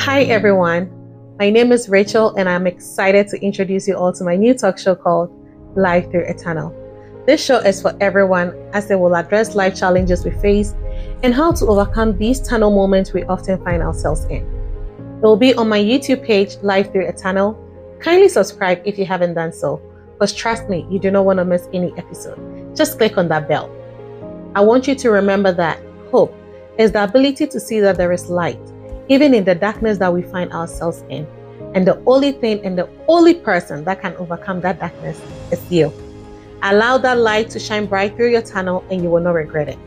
Hi everyone, my name is Rachel and I'm excited to introduce you all to my new talk show called Life Through a Tunnel. This show is for everyone as they will address life challenges we face and how to overcome these tunnel moments we often find ourselves in. It will be on my YouTube page, Life Through a Tunnel. Kindly subscribe if you haven't done so, because trust me, you do not want to miss any episode. Just click on that bell. I want you to remember that hope is the ability to see that there is light, even in the darkness that we find ourselves in. And the only thing and the only person that can overcome that darkness is you. Allow that light to shine bright through your tunnel and you will not regret it.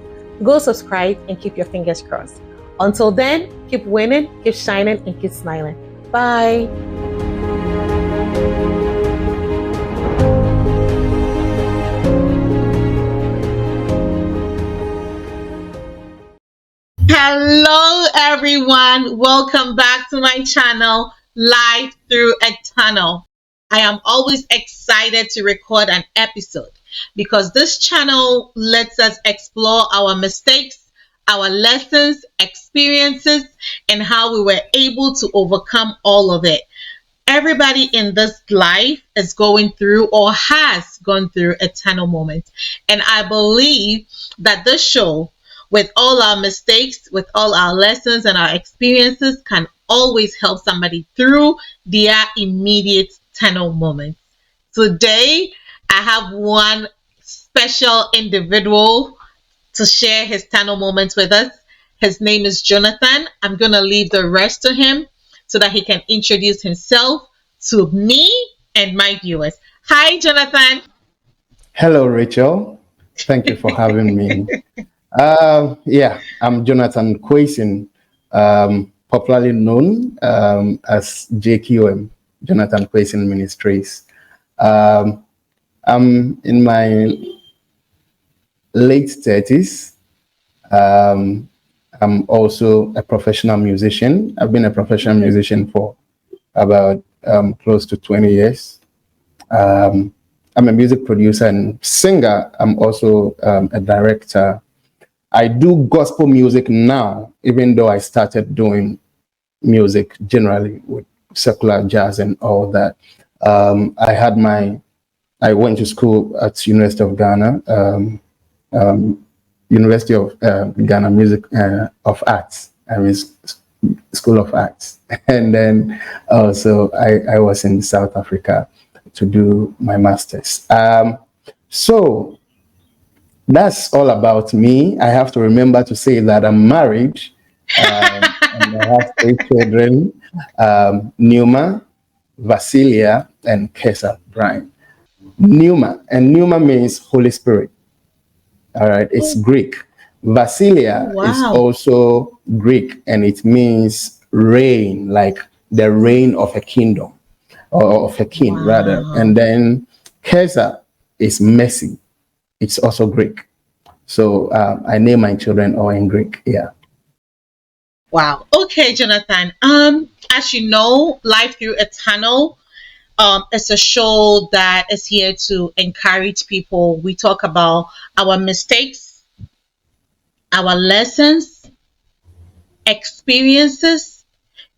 Go subscribe and keep your fingers crossed. Until then, keep winning, keep shining, and keep smiling. Bye. Hello everyone, welcome back to my channel, Life Through a Tunnel. I am always excited to record an episode because this channel lets us explore our mistakes, our lessons, experiences, and how we were able to overcome all of it. Everybody in this life is going through or has gone through a tunnel moment. And I believe that this show, with all our mistakes, with all our lessons and our experiences, can always help somebody through their immediate tunnel moment. Today, I have one special individual to share his tunnel moments with us. His name is Jonathan. I'm going to leave the rest to him so that he can introduce himself to me and my viewers. Hi, Jonathan. Hello, Rachel. Thank you for having me. I'm Jonathan Quayson, popularly known as JQM, Jonathan Quayson Ministries. I'm in my late 30s. I'm also a professional musician. I've been a professional musician for about close to 20 years. I'm a music producer and singer. I'm also a director. I do gospel music now, even though I started doing music generally with secular jazz and all that. I went to school at University of Ghana, University of Ghana Music of Arts, School of Arts. And then also I was in South Africa to do my master's. So that's all about me. I have to remember to say that I'm married and I have 3 children, Numa, Vasilia, and Kesa Brian. Numa means Holy Spirit. All right, it's Greek. Vasilia is also Greek, and it means reign, like the reign of a kingdom, or of a king, rather. And then Kesa is mercy. It's also Greek. So I name my children all in Greek. Yeah. Wow. Okay, Jonathan. As you know, Life Through a Tunnel is a show that is here to encourage people. We talk about our mistakes, our lessons, experiences,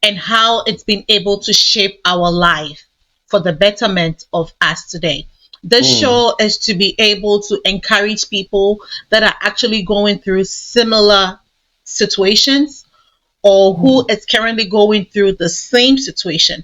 and how it's been able to shape our life for the betterment of us today. This show is to be able to encourage people that are actually going through similar situations or who is currently going through the same situation.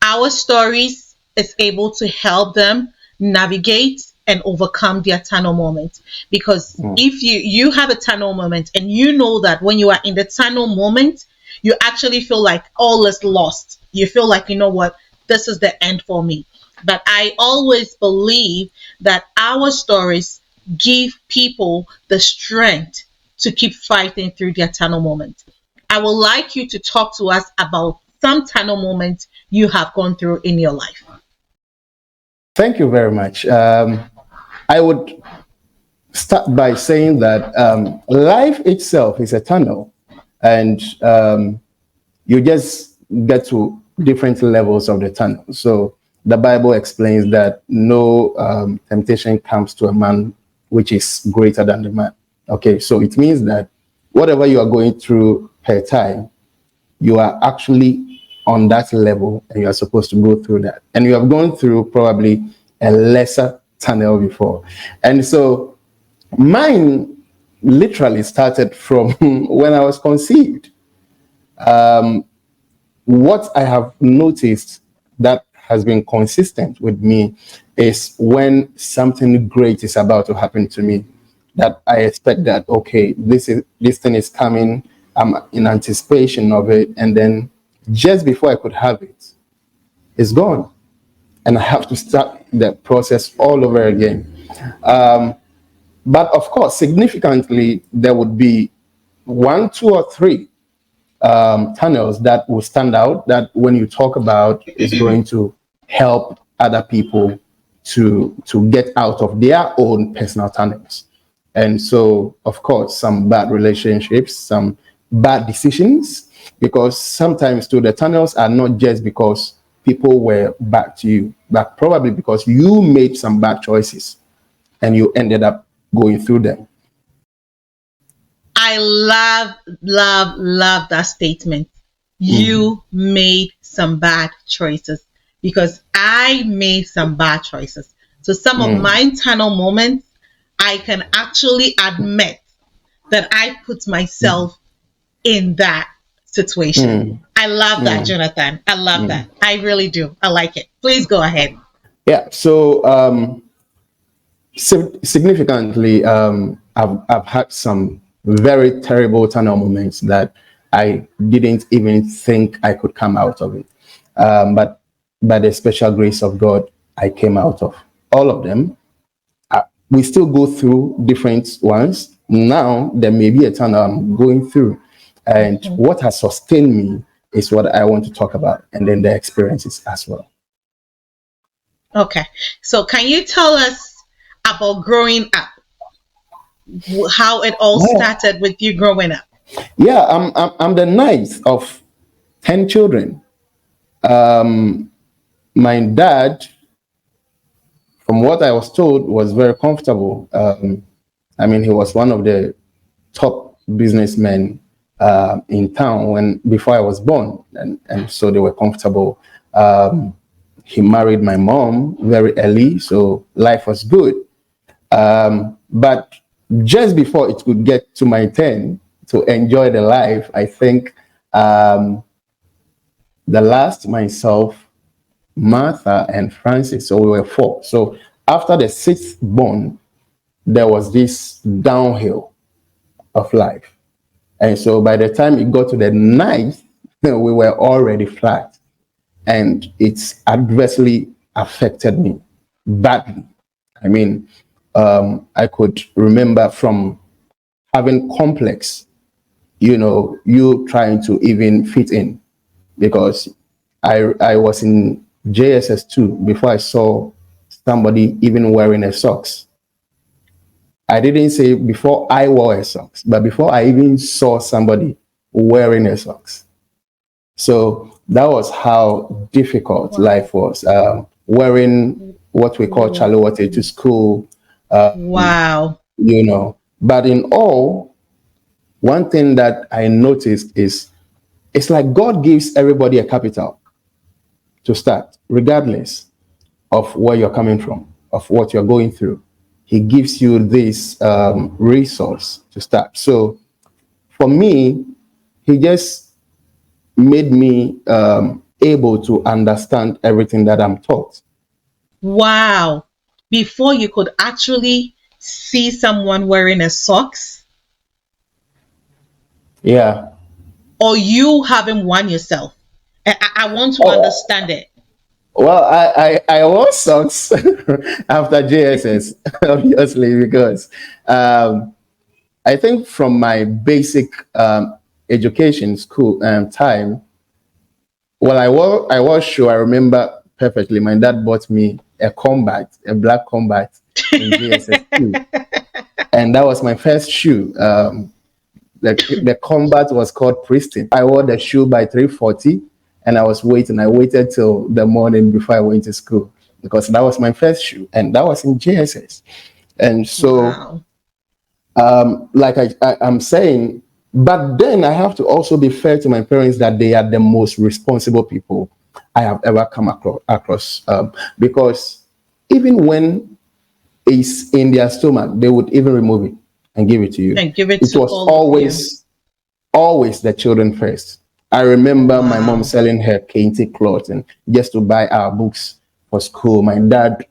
Our stories is able to help them navigate and overcome their tunnel moment. Because if you have a tunnel moment and you know that when you are in the tunnel moment, you actually feel like all is lost. You feel like, you know what, this is the end for me. But I always believe that our stories give people the strength to keep fighting through their tunnel moment. I would like you to talk to us about some tunnel moments you have gone through in your life. Thank you very much. I would start by saying that life itself is a tunnel, and you just get to different levels of the tunnel. So the Bible explains that no temptation comes to a man which is greater than the man. Okay, so it means that whatever you are going through per time, you are actually on that level and you are supposed to go through that. And you have gone through probably a lesser tunnel before. And so mine literally started from when I was conceived. What I have noticed that has been consistent with me is when something great is about to happen to me, that I expect that, okay, this thing is coming. I'm in anticipation of it, and then just before I could have it, it's gone, and I have to start the process all over again. But of course, significantly, there would be one, two, or three tunnels that will stand out, that when you talk about is going to help other people to get out of their own personal tunnels. And so, of course, some bad relationships, some bad decisions, because sometimes too the tunnels are not just because people were bad to you, but probably because you made some bad choices and you ended up going through them. I love that statement. Mhm. You made some bad choices, because I made some bad choices. So some of Mm, my tunnel moments, I can actually admit that I put mm, myself in that situation. mm, I love that, mm, Jonathan. I love mm. that. I really do. I like it. Please go ahead. Yeah. So significantly, I've had some very terrible tunnel moments that I didn't even think I could come out of it. But by the special grace of God, I came out of all of them. We still go through different ones. Now there may be a tunnel I'm going through, and Mhm. what has sustained me is what I want to talk about, and then the experiences as well. Okay. So can you tell us about growing up? How it all Well, started with you growing up? yeah, I'm the ninth of 10 children. My dad, from what I was told, was very comfortable. I mean, he was one of the top businessmen in town when before I was born, and so they were comfortable. He married my mom very early, so life was good. But just before it could get to my turn to enjoy the life, I think the last myself, Martha, and Francis. So we were four. So after the sixth born, there was this downhill of life. And so by the time it got to the ninth, we were already flat. And it's adversely affected me badly. I mean, I could remember from having complex, you trying to even fit in, because I was in JSS2 before I saw somebody even wearing a socks. I didn't say before I wore a socks, but before I even saw somebody wearing a socks. So that was how difficult Wow. life was. Wearing what we call chaluate to school, Wow. But in all, one thing that I noticed is it's like God gives everybody a capital to start, regardless of where you're coming from, of what you're going through. He gives you this resource to start. So for me, he just made me able to understand everything that I'm taught. Wow. Before you could actually see someone wearing a socks, Yeah. or you having one yourself. I want to Oh, understand it. well, I wore socks after JSS, obviously, because um, I think from my basic education school time, well, I was sure I remember perfectly. My dad bought me a black combat in JSS two, and that was my first shoe. The combat was called Pristine. I wore the shoe by 3:40, and I was waiting. I waited till the morning before I went to school because that was my first shoe, and that was in JSS. And so Wow. like I'm saying, But then I have to also be fair to my parents that they are the most responsible people I have ever come across. Because even when it's in their stomach, they would even remove it and give it to you. And give it It to was all of you. always the children first. I remember my mom Wow. selling her kente cloth and just to buy our books for school. My dad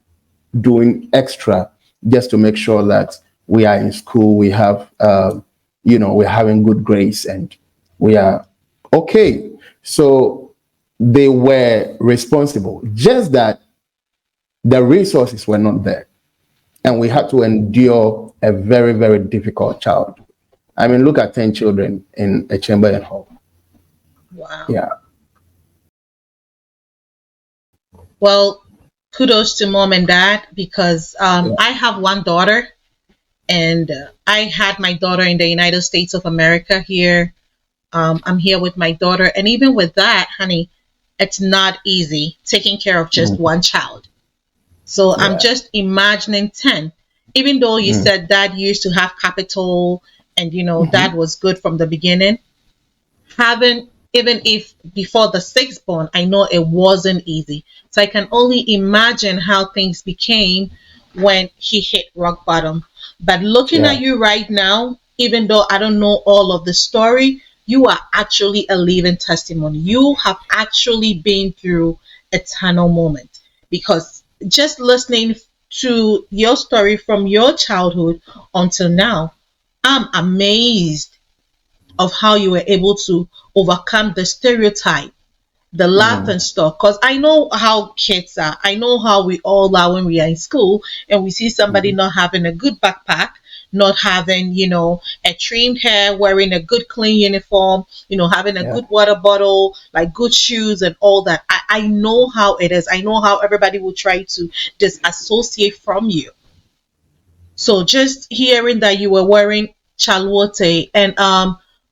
doing extra just to make sure that we are in school, we have, we're having good grades and we are okay. So they were responsible, just that the resources were not there. And we had to endure a very, very difficult child. I mean, look at 10 children in a chamber and hall. Wow. Yeah. Well, kudos to mom and dad because Yeah. I have one daughter, and I had my daughter in the United States of America here. I'm here with my daughter, and even with that, honey, it's not easy taking care of just Mm. one child. So I'm Yeah. just imagining 10. Even though you Mm. said dad used to have capital and dad Mhm. was good from the beginning, having, even if before the sixth born, I know it wasn't easy. So I can only imagine how things became when he hit rock bottom. But looking Yeah. at you right now, even though I don't know all of the story, you are actually a living testimony. You have actually been through a tunnel moment, because just listening to your story from your childhood until now, I'm amazed of how you were able to overcome the stereotype, the laugh Mm. and stuff. Because I know how kids are. I know how we all are when we are in school and we see somebody Mm. not having a good backpack, not having, a trimmed hair, wearing a good clean uniform, having a Yeah. good water bottle, like good shoes and all that. I know how it is. I know how everybody will try to disassociate from you. So just hearing that you were wearing chalwote, and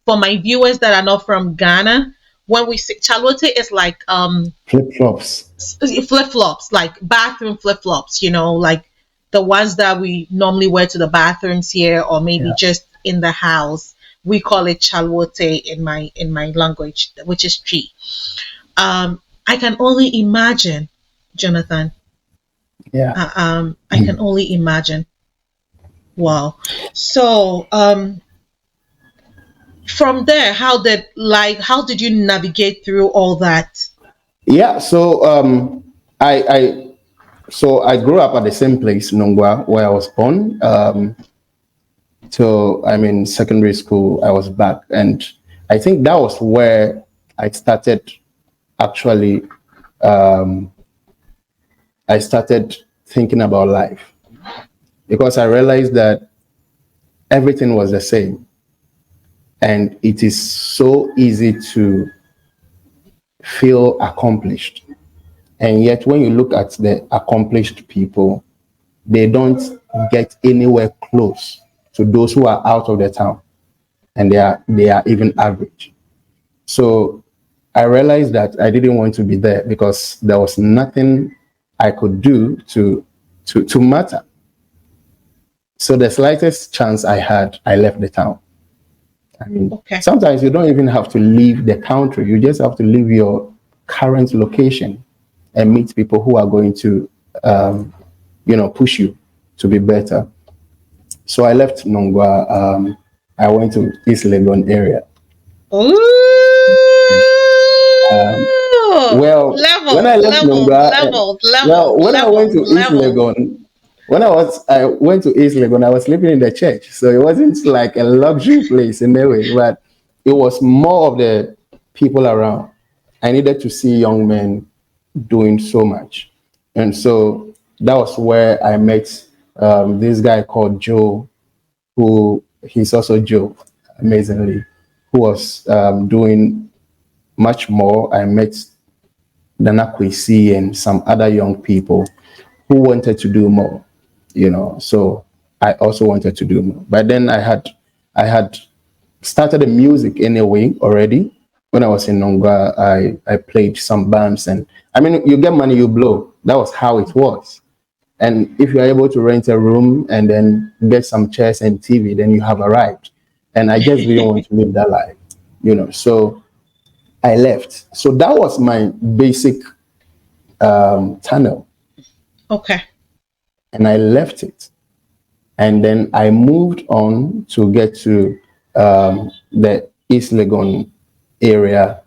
for my viewers that are not from Ghana, when we say chalwote is like Flip flops. flip flops, like bathroom flip flops, like the ones that we normally wear to the bathrooms here, or maybe Yeah. just in the house. We call it chalwote in my language, which is tree. I can only imagine, Jonathan. Yeah. I can only imagine. Wow. So, from there, how did you navigate through all that? Yeah. So I I grew up at the same place, Nongwa, where I was born. Till I'm in secondary school, I was back, and I think that was where I started actually. I started thinking about life because I realized that everything was the same, and it is so easy to feel accomplished. And yet, when you look at the accomplished people, they don't get anywhere close to those who are out of the town, and they are even average. So I realized that I didn't want to be there because there was nothing I could do to matter. So the slightest chance I had, I left the town. I mean, Okay. sometimes you don't even have to leave the country. You just have to leave your current location and meet people who are going to, push you to be better. So I left Nongwa. I went to East Legon area. Um, Ooh, well, when levels, I left levels, Nongwa, levels, levels, well, when I went levels, to East levels. Legon, I went to East Legon, I was living in the church, so it wasn't like a luxury place in a way, but it was more of the people around. I needed to see young men doing so much, and so that was where I met this guy called Joe, who he's also Joe, amazingly, who was doing much more. I met Nana Quayson and some other young people who wanted to do more. So I also wanted to do more. But then I had started the music anyway already. When I was in Nongwa, I played some bands, and I mean, you get money, you blow. That was how it was. And if you're able to rent a room and then get some chairs and TV, then you have arrived. and I just didn't want to live that life, So I left. So that was my basic tunnel, Okay. and I left it. And then I moved on to get to the East Legon area,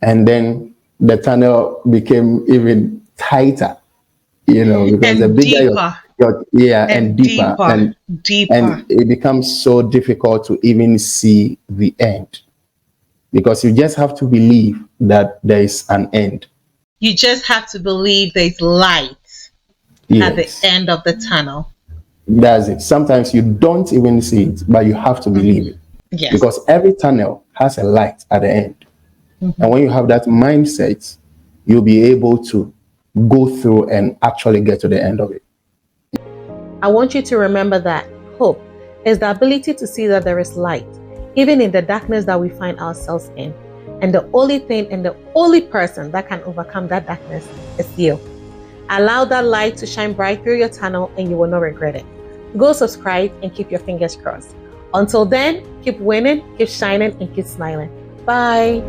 and then the tunnel became even tighter, because the And bigger deeper yeah, and and deeper, deeper, and deeper. it becomes so difficult to even see the end, because you just have to believe that there is an end. You just have to believe there's light at the Yes, end of the tunnel. that's it. Sometimes you don't even see it, but you have to believe it, Yes. because every tunnel has a light at the end. And when you have that mindset, you'll be able to go through and actually get to the end of it. I want you to remember that hope is the ability to see that there is light, even in the darkness that we find ourselves in. And the only thing and the only person that can overcome that darkness is you. Allow that light to shine bright through your tunnel and you will not regret it. Go subscribe and keep your fingers crossed. Until then, keep winning, keep shining, and keep smiling. Bye.